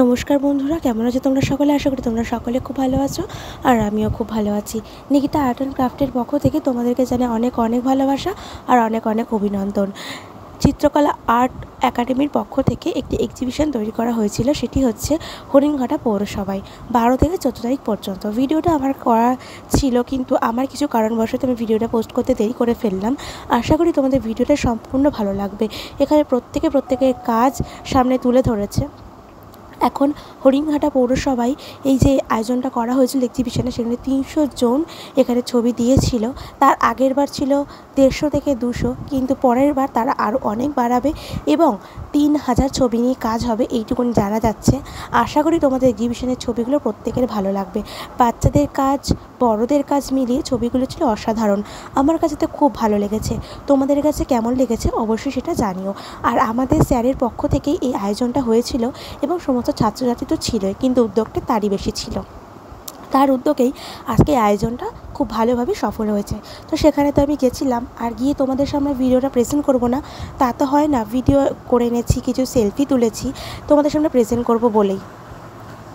নমস্কার বন্ধুরা, কেমন আছো তোমরা সকলে? আশা করি তোমরা সকলে খুব ভালো আছো আর আমিও খুব ভালো আছি। নিকিতা আর্ট অ্যান্ড ক্রাফটের পক্ষ থেকে তোমাদেরকে জানাই অনেক অনেক ভালোবাসা আর অনেক অনেক অভিনন্দন। চিত্রকলা আর্ট একাডেমির পক্ষ থেকে একটি এক্সিবিশন তৈরি করা হয়েছিল, সেটি হচ্ছে হরিণঘাটা পৌরসভায় 12 থেকে 14 তারিখ পর্যন্ত। ভিডিওটা আমার করা ছিল, কিন্তু আমার কিছু কারণবশত আমি ভিডিওটা পোস্ট করতে দেরি করে ফেললাম। আশা করি তোমাদের ভিডিওটা সম্পূর্ণ ভালো লাগবে। এখানে প্রত্যেকের কাজ সামনে তুলে ধরেছে। এখন হরিণঘাটা পৌরসভায় এই যে আয়োজনটা করা হয়েছিল এক্সিবিশনে, সেখানে 300 জন এখানে ছবি দিয়েছিল। তার আগের বার ছিল 150 থেকে 200, কিন্তু পরের বার তারা আরও অনেক বাড়াবে এবং 3000 ছবি নিয়ে কাজ হবে, এইটুকুনি জানা যাচ্ছে। আশা করি তোমাদের এক্সিবিশনের ছবিগুলো প্রত্যেকের ভালো লাগবে। বাচ্চাদের কাজ, বড়দের কাজ মিলিয়ে ছবিগুলো ছিল অসাধারণ। আমার কাছে তো খুব ভালো লেগেছে। তোমাদের কাছে কেমন লেগেছে অবশ্যই সেটা জানিও। আর আমাদের স্যারের পক্ষ থেকেই এই আয়োজনটা হয়েছিল এবং সমস্ত ছাত্রছাত্রী তো ছিলই, কিন্তু উদ্যোগটা তারই বেশি ছিল। তার উদ্যোগেই আজকে আয়োজনটা খুব ভালোভাবে সফল হয়েছে। তো সেখানে তো আমি গেছিলাম, আর গিয়ে তোমাদের সামনে ভিডিওটা প্রেজেন্ট করব না তা তো হয় না। ভিডিও করে এনেছি, কিছু সেলফি তুলেছি তোমাদের সামনে প্রেজেন্ট করব বলেই,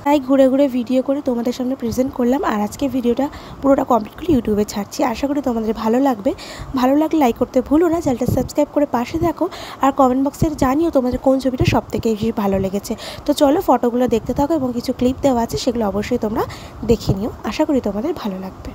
তাই ঘুরে ঘুরে ভিডিও করে তোমাদের সামনে প্রেজেন্ট করলাম। আর আজকে ভিডিওটা পুরোটা কমপ্লিট করে ইউটিউবে ছাড়ছি। আশা করি তোমাদের ভালো লাগবে। ভালো লাগলে লাইক করতে ভুলো না, চ্যানেলটা সাবস্ক্রাইব করে পাশে থাকো। আর কমেন্ট বক্সে জানিও তোমাদের কোন ছবিটা সবথেকে বেশি ভালো লেগেছে। তো চলো ফটোগুলো দেখতে থাকো এবং কিছু ক্লিপ দেওয়া আছে, সেগুলো অবশ্যই তোমরা দেখে নিও। আশা করি তোমাদের ভালো লাগবে।